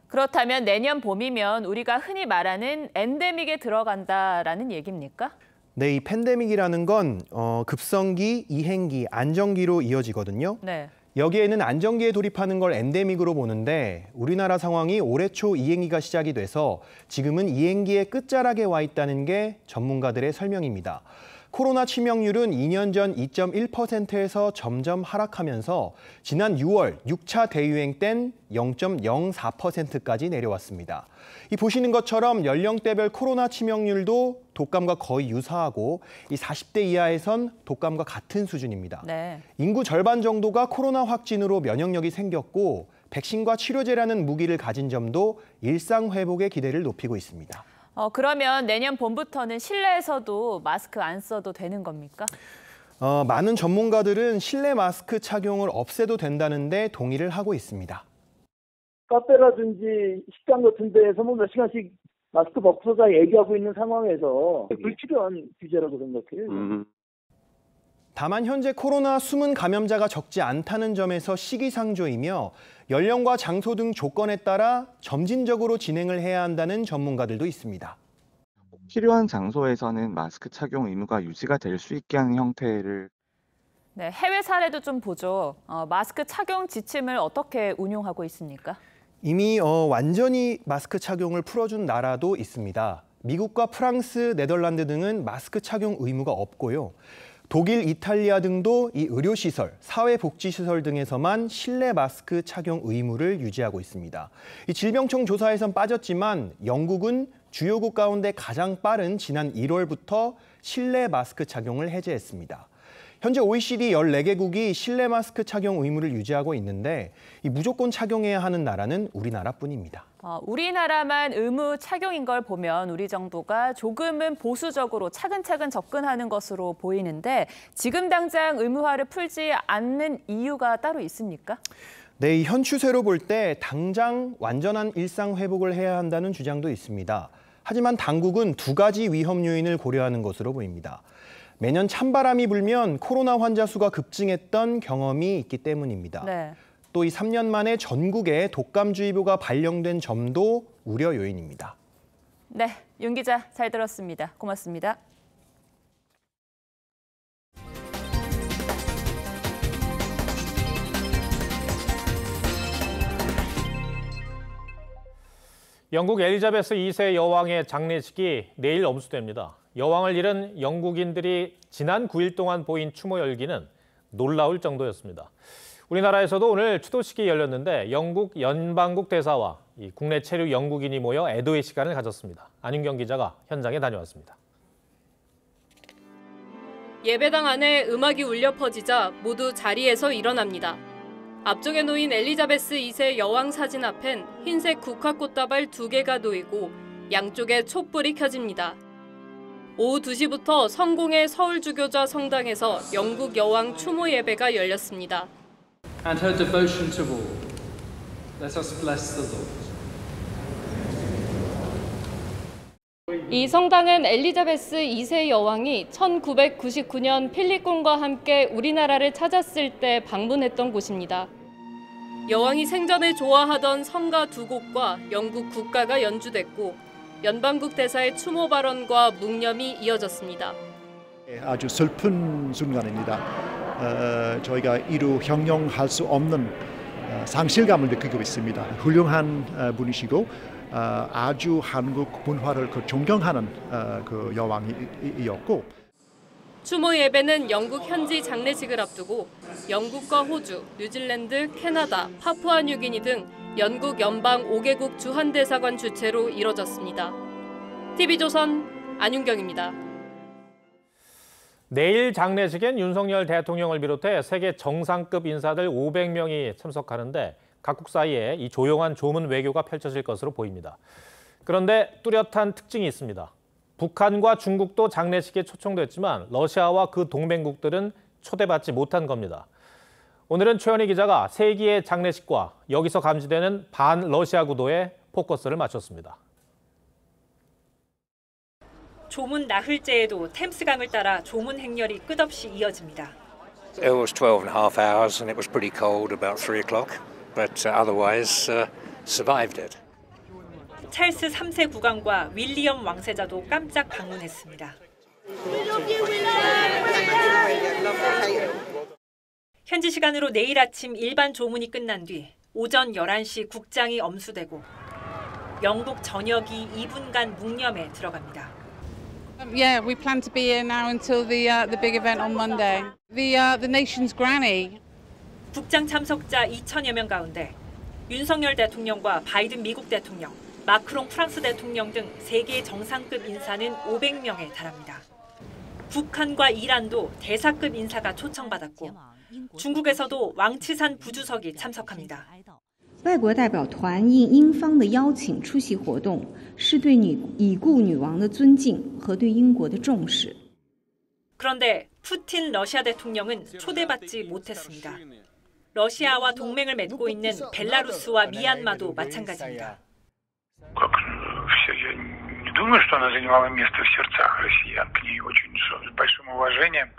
그렇다면 내년 봄이면 우리가 흔히 말하는 엔데믹에 들어간다라는 얘기입니까? 네, 이 팬데믹이라는 건 급성기, 이행기, 안정기로 이어지거든요. 네. 여기에는 안정기에 돌입하는 걸 엔데믹으로 보는데 우리나라 상황이 올해 초 이행기가 시작이 돼서 지금은 이행기의 끝자락에 와 있다는 게 전문가들의 설명입니다. 코로나 치명률은 2년 전 2.1%에서 점점 하락하면서 지난 6월 6차 대유행 땐 0.04%까지 내려왔습니다. 이 보시는 것처럼 연령대별 코로나 치명률도 독감과 거의 유사하고 이 40대 이하에선 독감과 같은 수준입니다. 네. 인구 절반 정도가 코로나 확진으로 면역력이 생겼고 백신과 치료제라는 무기를 가진 점도 일상 회복의 기대를 높이고 있습니다. 그러면 내년 봄부터는 실내에서도 마스크 안 써도 되는 겁니까? 많은 전문가들은 실내 마스크 착용을 없애도 된다는데 동의를 하고 있습니다. 카페라든지 식당 같은 데에서 몇 시간씩 마스크 벗고자 얘기하고 있는 상황에서 불필요한 규제라고 생각해요. 다만 현재 코로나 숨은 감염자가 적지 않다는 점에서 시기상조이며 연령과 장소 등 조건에 따라 점진적으로 진행을 해야 한다는 전문가들도 있습니다. 필요한 장소에서는 마스크 착용 의무가 유지가 될 수 있게 하는 형태를. 네, 해외 사례도 좀 보죠. 마스크 착용 지침을 어떻게 운용하고 있습니까? 이미 완전히 마스크 착용을 풀어준 나라도 있습니다. 미국과 프랑스, 네덜란드 등은 마스크 착용 의무가 없고요. 독일, 이탈리아 등도 이 의료시설, 사회복지시설 등에서만 실내 마스크 착용 의무를 유지하고 있습니다. 이 질병청 조사에선 빠졌지만 영국은 주요국 가운데 가장 빠른 지난 1월부터 실내 마스크 착용을 해제했습니다. 현재 OECD 14개국이 실내 마스크 착용 의무를 유지하고 있는데 이 무조건 착용해야 하는 나라는 우리나라뿐입니다. 우리나라만 의무 착용인 걸 보면 우리 정부가 조금은 보수적으로 차근차근 접근하는 것으로 보이는데 지금 당장 의무화를 풀지 않는 이유가 따로 있습니까? 네, 현 추세로 볼 때 당장 완전한 일상 회복을 해야 한다는 주장도 있습니다. 하지만 당국은 두 가지 위험 요인을 고려하는 것으로 보입니다. 매년 찬바람이 불면 코로나 환자 수가 급증했던 경험이 있기 때문입니다. 네. 또 이 3년 만에 전국에 독감주의보가 발령된 점도 우려 요인입니다. 네, 윤 기자 잘 들었습니다. 고맙습니다. 영국 엘리자베스 2세 여왕의 장례식이 내일 엄수됩니다. 여왕을 잃은 영국인들이 지난 9일 동안 보인 추모 열기는 놀라울 정도였습니다. 우리나라에서도 오늘 추도식이 열렸는데 영국 연방국 대사와 국내 체류 영국인이 모여 애도의 시간을 가졌습니다. 안윤경 기자가 현장에 다녀왔습니다. 예배당 안에 음악이 울려 퍼지자 모두 자리에서 일어납니다. 앞쪽에 놓인 엘리자베스 2세 여왕 사진 앞엔 흰색 국화꽃다발 2개가 놓이고 양쪽에 촛불이 켜집니다. 오후 2시부터 성공의 서울주교자 성당에서 영국 여왕 추모 예배가 열렸습니다. And her devotion to all. Let us bless the Lord. 이 성당은 엘리자베스 2세 여왕이 1999년 필리콘과 함께 우리나라를 찾았을 때 방문했던 곳입니다. 여왕이 생전에 좋아하던 성가 2곡과 영국 국가가 연주됐고 연방국 대사의 추모 발언과 묵념이 이어졌습니다. 아주 슬픈 순간입니다. 저희가 이루 형용할 수 없는 상실감을 느끼고 있습니다. 훌륭한 분이시고 아주 한국 문화를 존경하는 그 여왕이었고 추모 예배는 영국 현지 장례식을 앞두고 영국과 호주, 뉴질랜드, 캐나다, 파푸아뉴기니 등 영국 연방 5개국 주한대사관 주최로 이뤄졌습니다. TV조선 안윤경입니다. 내일 장례식엔 윤석열 대통령을 비롯해 세계 정상급 인사들 500명이 참석하는데 각국 사이에 이 조용한 조문 외교가 펼쳐질 것으로 보입니다. 그런데 뚜렷한 특징이 있습니다. 북한과 중국도 장례식에 초청됐지만 러시아와 그 동맹국들은 초대받지 못한 겁니다. 오늘은 최현희 기자가 세기의 장례식과 여기서 감지되는 반러시아 구도에 포커스를 맞췄습니다. 조문 나흘째에도 템스강을 따라 조문 행렬이 끝없이 이어집니다. It was 12.5 hours and it was pretty cold about 3 o'clock, but otherwise survived it. 찰스 3세 국왕과 윌리엄 왕세자도 깜짝 방문했습니다. 현지 시간으로 내일 아침 일반 조문이 끝난 뒤 오전 11시 국장이 엄수되고 영국 전역이 2분간 묵념에 들어갑니다. Yeah, we plan to be here now until the big event on Monday. The nation's granny. 국장 참석자 2천여 명 가운데 윤석열 대통령과 바이든 미국 대통령, 마크롱 프랑스 대통령 등 세계 정상급 인사는 500명에 달합니다. 북한과 이란도 대사급 인사가 초청받았고 중국에서도 왕치산 부주석이 참석합니다. 外国代表团应英方的邀请出席活动，是对已故女王的尊敬和对英国的重视. 그런데 푸틴 러시아 대통령은 초대받지 못했습니다. 러시아와 동맹을 맺고 있는 벨라루스와 미얀마도 마찬가지입니다. Не думаю, что она занимала место в сердцах россиян. К ней очень с большим уважением.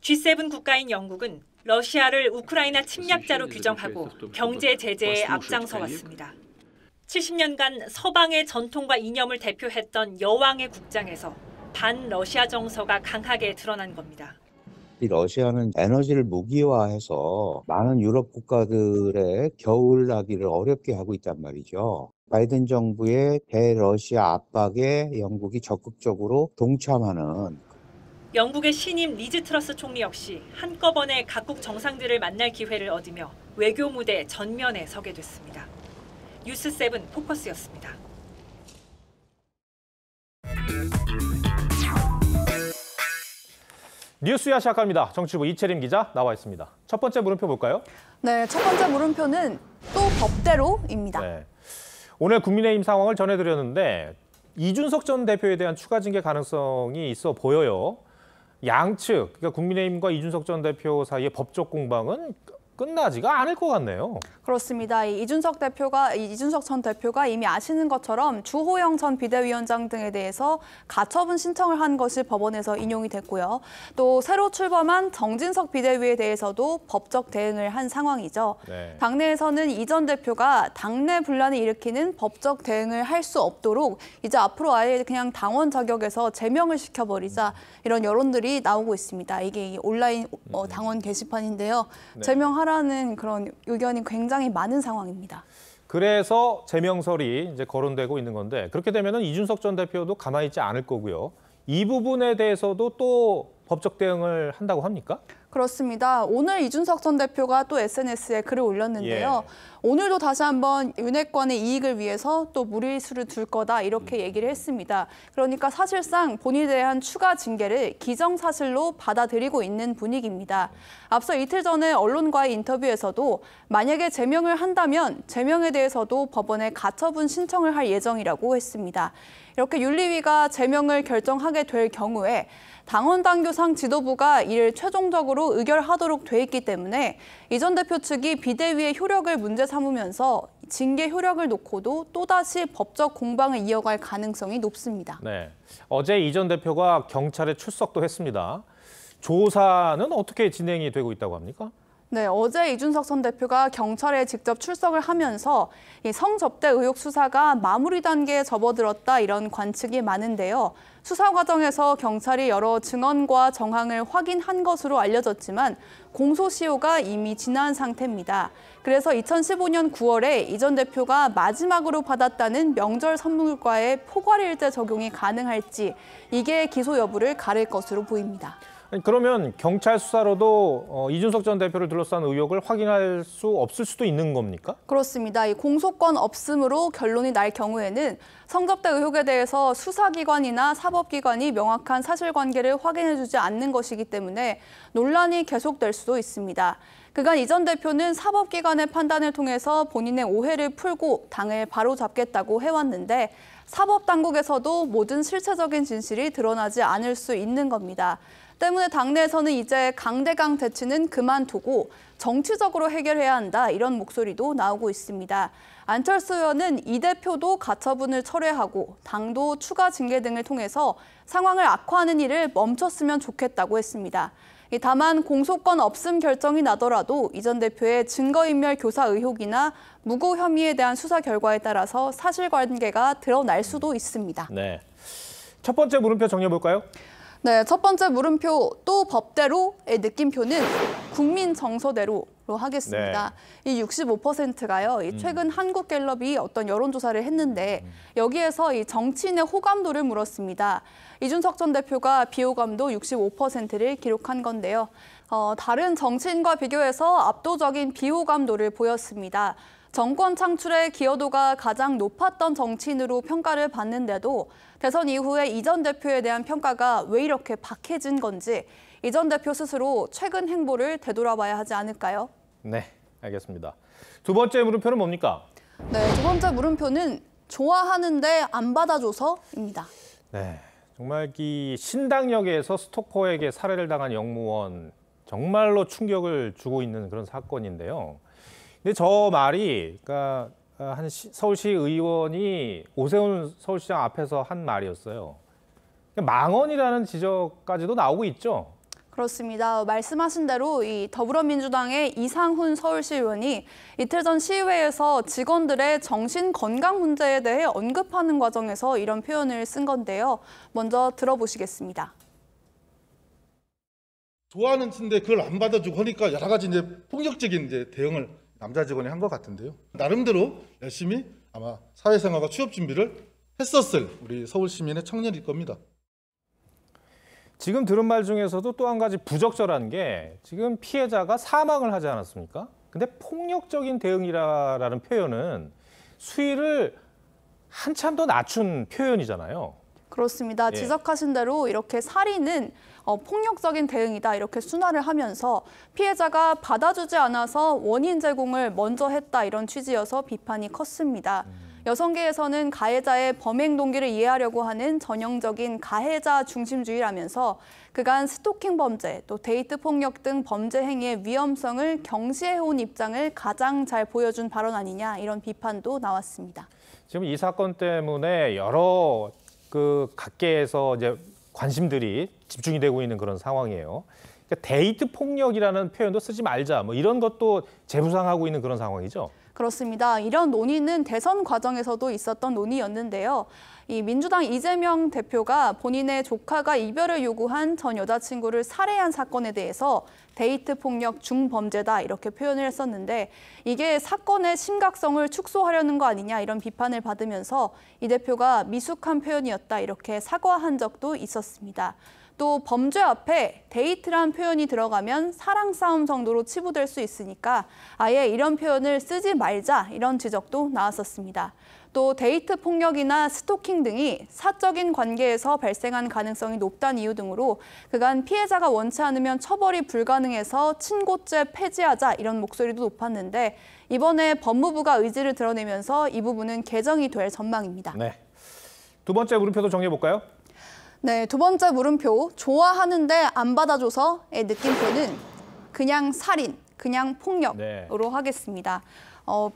G7 국가인 영국은 러시아를 우크라이나 침략자로 규정하고 경제 제재에 앞장서 왔습니다. 70년간 서방의 전통과 이념을 대표했던 여왕의 국장에서 반러시아 정서가 강하게 드러난 겁니다. 이 러시아는 에너지를 무기화해서 많은 유럽 국가들의 겨울나기를 어렵게 하고 있단 말이죠. 바이든 정부의 대러시아 압박에 영국이 적극적으로 동참하는. 영국의 신임 리즈 트러스 총리 역시 한꺼번에 각국 정상들을 만날 기회를 얻으며 외교 무대 전면에 서게 됐습니다. 뉴스7 포커스였습니다. 뉴스야 시작합니다. 정치부 이채림 기자 나와 있습니다. 첫 번째 물음표 볼까요? 네, 첫 번째 물음표는 또 법대로입니다. 네. 오늘 국민의힘 상황을 전해드렸는데 이준석 전 대표에 대한 추가 징계 가능성이 있어 보여요. 양측, 그러니까 국민의힘과 이준석 전 대표 사이의 법적 공방은 끝나지가 않을 것 같네요. 그렇습니다. 이준석 전 대표가 이미 아시는 것처럼 주호영 전 비대위원장 등에 대해서 가처분 신청을 한 것이 법원에서 인용이 됐고요. 또 새로 출범한 정진석 비대위에 대해서도 법적 대응을 한 상황이죠. 네. 당내에서는 이 전 대표가 당내 분란을 일으키는 법적 대응을 할 수 없도록 이제 앞으로 아예 그냥 당원 자격에서 제명을 시켜버리자 이런 여론들이 나오고 있습니다. 이게 온라인 당원 게시판인데요. 네. 제명하라는 그런 의견이 굉장히 많은 상황입니다. 그래서 제명설이 이제 거론되고 있는 건데 그렇게 되면은 이준석 전 대표도 가만히 있지 않을 거고요. 이 부분에 대해서도 또 법적 대응을 한다고 합니까? 그렇습니다. 오늘 이준석 전 대표가 또 SNS에 글을 올렸는데요. 오늘도 다시 한번 윤핵관의 이익을 위해서 또 무리수를 둘 거다 이렇게 얘기를 했습니다. 그러니까 사실상 본인에 대한 추가 징계를 기정사실로 받아들이고 있는 분위기입니다. 앞서 이틀 전에 언론과의 인터뷰에서도 만약에 제명을 한다면 제명에 대해서도 법원에 가처분 신청을 할 예정이라고 했습니다. 이렇게 윤리위가 제명을 결정하게 될 경우에 당원 당규상 지도부가 이를 최종적으로 의결하도록 돼 있기 때문에 이 전 대표 측이 비대위의 효력을 문제 삼으면서 징계 효력을 놓고도 또다시 법적 공방을 이어갈 가능성이 높습니다. 네, 어제 이 전 대표가 경찰에 출석도 했습니다. 조사는 어떻게 진행이 되고 있다고 합니까? 네, 어제 이준석 전 대표가 경찰에 직접 출석을 하면서 이 성접대 의혹 수사가 마무리 단계에 접어들었다 이런 관측이 많은데요. 수사 과정에서 경찰이 여러 증언과 정황을 확인한 것으로 알려졌지만 공소시효가 이미 지난 상태입니다. 그래서 2015년 9월에 이 전 대표가 마지막으로 받았다는 명절 선물과의 포괄일제 적용이 가능할지 이게 기소 여부를 가릴 것으로 보입니다. 그러면 경찰 수사로도 이준석 전 대표를 둘러싼 의혹을 확인할 수 없을 수도 있는 겁니까? 그렇습니다. 이 공소권 없음으로 결론이 날 경우에는 성접대 의혹에 대해서 수사기관이나 사법기관이 명확한 사실관계를 확인해주지 않는 것이기 때문에 논란이 계속될 수도 있습니다. 그간 이 전 대표는 사법기관의 판단을 통해서 본인의 오해를 풀고 당을 바로잡겠다고 해왔는데 사법당국에서도 모든 실체적인 진실이 드러나지 않을 수 있는 겁니다. 때문에 당내에서는 이제 강대강 대치는 그만두고 정치적으로 해결해야 한다 이런 목소리도 나오고 있습니다. 안철수 의원은 이 대표도 가처분을 철회하고 당도 추가 징계 등을 통해서 상황을 악화하는 일을 멈췄으면 좋겠다고 했습니다. 다만 공소권 없음 결정이 나더라도 이 전 대표의 증거인멸 교사 의혹이나 무고 혐의에 대한 수사 결과에 따라서 사실관계가 드러날 수도 있습니다. 네, 첫 번째 물음표 정리해볼까요? 네, 첫 번째 물음표 또 법대로의 느낌표는 국민 정서대로로 하겠습니다. 이 65%가요. 최근 한국갤럽이 어떤 여론조사를 했는데 여기에서 이 정치인의 호감도를 물었습니다. 이준석 전 대표가 비호감도 65%를 기록한 건데요. 다른 정치인과 비교해서 압도적인 비호감도를 보였습니다. 정권 창출의 기여도가 가장 높았던 정치인으로 평가를 받는데도 대선 이후에 이 전 대표에 대한 평가가 왜 이렇게 박해진 건지 이 전 대표 스스로 최근 행보를 되돌아봐야 하지 않을까요? 네, 알겠습니다. 두 번째 물음표는 뭡니까? 네, 두 번째 물음표는 좋아하는데 안 받아줘서입니다. 네, 정말 이 신당역에서 스토커에게 살해를 당한 영무원 정말로 충격을 주고 있는 그런 사건인데요. 근데 저 말이 그러니까 한 서울시 의원이 오세훈 서울시장 앞에서 한 말이었어요. 망언이라는 지적까지도 나오고 있죠. 그렇습니다. 말씀하신 대로 이 더불어민주당의 이상훈 서울시 의원이 이틀 전 시의회에서 직원들의 정신 건강 문제에 대해 언급하는 과정에서 이런 표현을 쓴 건데요. 먼저 들어보시겠습니다. 좋아하는 친데 그걸 안 받아주고 하니까 여러 가지 이제 폭력적인 이제 대응을 남자 직원이 한 것 같은데요. 나름대로 열심히 아마 사회생활과 취업 준비를 했었을 우리 서울 시민의 청년일 겁니다. 지금 들은 말 중에서도 또 한 가지 부적절한 게 지금 피해자가 사망을 하지 않았습니까? 근데 폭력적인 대응이라는 표현은 수위를 한참 더 낮춘 표현이잖아요. 그렇습니다. 예. 지적하신 대로 이렇게 살인은 폭력적인 대응이다 이렇게 순화를 하면서 피해자가 받아주지 않아서 원인 제공을 먼저 했다 이런 취지여서 비판이 컸습니다. 여성계에서는 가해자의 범행 동기를 이해하려고 하는 전형적인 가해자 중심주의라면서 그간 스토킹 범죄, 또 데이트 폭력 등 범죄 행위의 위험성을 경시해온 입장을 가장 잘 보여준 발언 아니냐 이런 비판도 나왔습니다. 지금 이 사건 때문에 여러 각계에서 이제 관심들이 집중이 되고 있는 그런 상황이에요. 그러니까 데이트 폭력이라는 표현도 쓰지 말자, 뭐 이런 것도 재부상하고 있는 그런 상황이죠. 그렇습니다. 이런 논의는 대선 과정에서도 있었던 논의였는데요. 이 민주당 이재명 대표가 본인의 조카가 이별을 요구한 전 여자친구를 살해한 사건에 대해서 데이트 폭력 중범죄다 이렇게 표현을 했었는데 이게 사건의 심각성을 축소하려는 거 아니냐 이런 비판을 받으면서 이 대표가 미숙한 표현이었다 이렇게 사과한 적도 있었습니다. 또 범죄 앞에 데이트란 표현이 들어가면 사랑 싸움 정도로 치부될 수 있으니까 아예 이런 표현을 쓰지 말자 이런 지적도 나왔었습니다. 또 데이트 폭력이나 스토킹 등이 사적인 관계에서 발생한 가능성이 높다는 이유 등으로 그간 피해자가 원치 않으면 처벌이 불가능해서 친고죄 폐지하자 이런 목소리도 높았는데 이번에 법무부가 의지를 드러내면서 이 부분은 개정이 될 전망입니다. 네. 두 번째 물음표도 정리해볼까요? 네, 두 번째 물음표. 좋아하는데 안 받아줘서의 느낌표는 그냥 살인, 그냥 폭력으로 하겠습니다.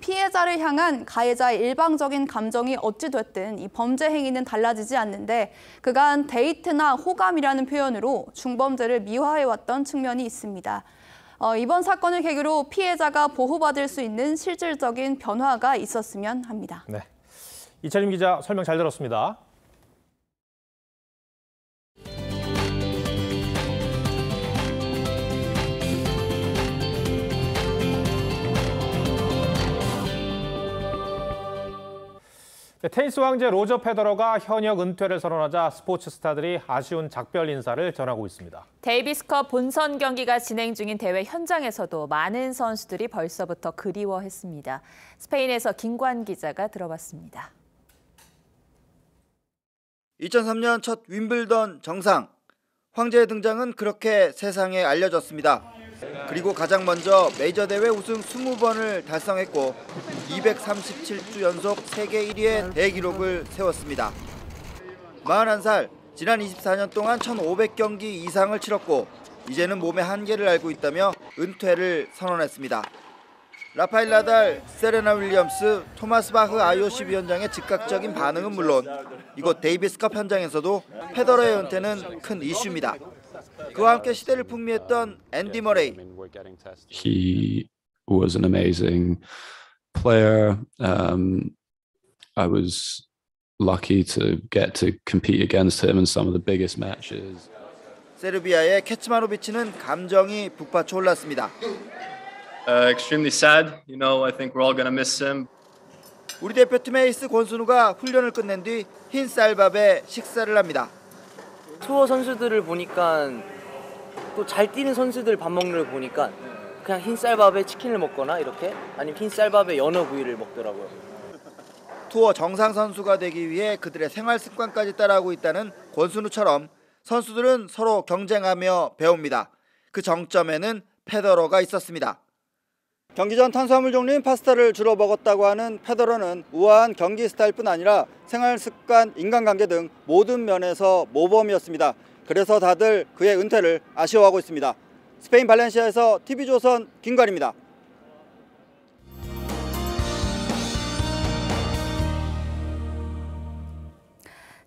피해자를 향한 가해자의 일방적인 감정이 어찌 됐든 이 범죄 행위는 달라지지 않는데 그간 데이트나 호감이라는 표현으로 중범죄를 미화해왔던 측면이 있습니다. 이번 사건을 계기로 피해자가 보호받을 수 있는 실질적인 변화가 있었으면 합니다. 네, 이철림 기자 설명 잘 들었습니다. 테니스 왕제 로저 페더러가 현역 은퇴를 선언하자 스포츠 스타들이 아쉬운 작별 인사를 전하고 있습니다. 데이비스컵 본선 경기가 진행 중인 대회 현장에서도 많은 선수들이 벌써부터 그리워했습니다. 스페인에서 김관 기자가 들어봤습니다. 2003년 첫 윈블던 정상. 황제의 등장은 그렇게 세상에 알려졌습니다. 그리고 가장 먼저 메이저 대회 우승 20번을 달성했고 237주 연속 세계 1위의 대기록을 세웠습니다. 41살, 지난 24년 동안 1,500경기 이상을 치렀고 이제는 몸의 한계를 알고 있다며 은퇴를 선언했습니다. 라파엘 나달, 세레나 윌리엄스, 토마스 바흐 IOC 위원장의 즉각적인 반응은 물론 이곳 데이비스컵 현장에서도 페더러의 은퇴는 큰 이슈입니다. 그와 함께 시대를 풍미했던 앤디 머레이. He was an amazing player. I was lucky to get to compete against him in some of the biggest matches. 세르비아의 케츠마노비치는 감정이 북받쳐 올랐습니다. Extremely sad. You know, I think we're all gonna miss him. 우리 대표팀의 에이스 권순우가 훈련을 끝낸 뒤 흰 쌀밥에 식사를 합니다. 투어 선수들을 보니까 또 잘 뛰는 선수들 밥 먹는 걸 보니까 그냥 흰 쌀밥에 치킨을 먹거나 이렇게 아니면 흰 쌀밥에 연어 구이를 먹더라고요. 투어 정상 선수가 되기 위해 그들의 생활 습관까지 따라하고 있다는 권순우처럼 선수들은 서로 경쟁하며 배웁니다. 그 정점에는 페더러가 있었습니다. 경기 전 탄수화물 종류인 파스타를 주로 먹었다고 하는 페더러는 우아한 경기 스타일뿐 아니라 생활 습관, 인간관계 등 모든 면에서 모범이었습니다. 그래서 다들 그의 은퇴를 아쉬워하고 있습니다. 스페인 발렌시아에서 TV조선 김관입니다.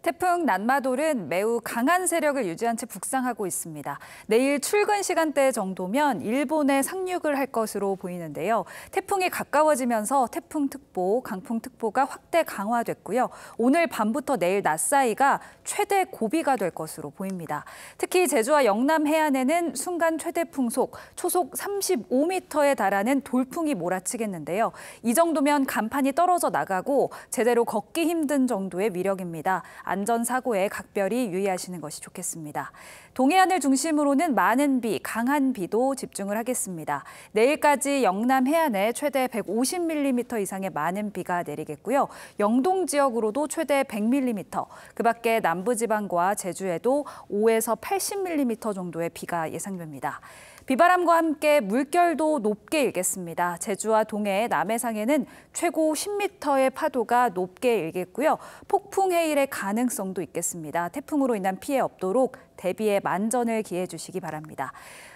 태풍 난마돌은 매우 강한 세력을 유지한 채 북상하고 있습니다. 내일 출근 시간대 정도면 일본에 상륙을 할 것으로 보이는데요. 태풍이 가까워지면서 태풍특보, 강풍특보가 확대 강화됐고요. 오늘 밤부터 내일 낮 사이가 최대 고비가 될 것으로 보입니다. 특히 제주와 영남 해안에는 순간 최대 풍속, 초속 35m에 달하는 돌풍이 몰아치겠는데요. 이 정도면 간판이 떨어져 나가고 제대로 걷기 힘든 정도의 위력입니다. 안전사고에 각별히 유의하시는 것이 좋겠습니다. 동해안을 중심으로는 많은 비, 강한 비도 집중을 하겠습니다. 내일까지 영남 해안에 최대 150mm 이상의 많은 비가 내리겠고요. 영동 지역으로도 최대 100mm, 그 밖에 남부지방과 제주에도 5에서 80mm 정도의 비가 예상됩니다. 비바람과 함께 물결도 높게 일겠습니다. 제주와 동해, 남해상에는 최고 10m의 파도가 높게 일겠고요. 폭풍 해일의 가능성도 있겠습니다. 태풍으로 인한 피해 없도록 대비에 만전을 기해 주시기 바랍니다.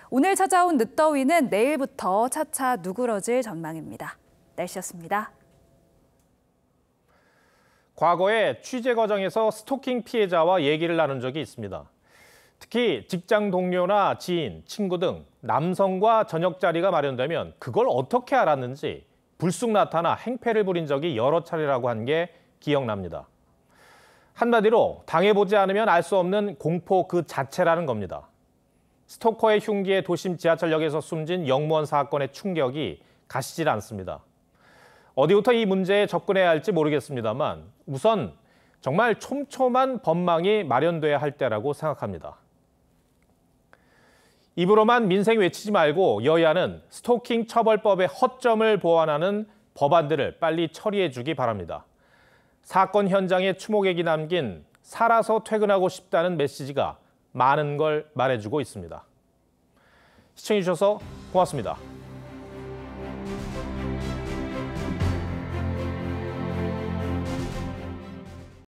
오늘 찾아온 늦더위는 내일부터 차차 누그러질 전망입니다. 날씨였습니다. 과거에 취재 과정에서 스토킹 피해자와 얘기를 나눈 적이 있습니다. 특히 직장 동료나 지인, 친구 등 남성과 저녁 자리가 마련되면 그걸 어떻게 알았는지 불쑥 나타나 행패를 부린 적이 여러 차례라고 한 게 기억납니다. 한마디로 당해보지 않으면 알 수 없는 공포 그 자체라는 겁니다. 스토커의 흉기에 도심 지하철역에서 숨진 영무원 사건의 충격이 가시질 않습니다. 어디부터 이 문제에 접근해야 할지 모르겠습니다만 우선 정말 촘촘한 법망이 마련돼야 할 때라고 생각합니다. 입으로만 민생 외치지 말고 여야는 스토킹 처벌법의 허점을 보완하는 법안들을 빨리 처리해 주기 바랍니다. 사건 현장에 추모객이 남긴 살아서 퇴근하고 싶다는 메시지가 많은 걸 말해주고 있습니다. 시청해 주셔서 고맙습니다.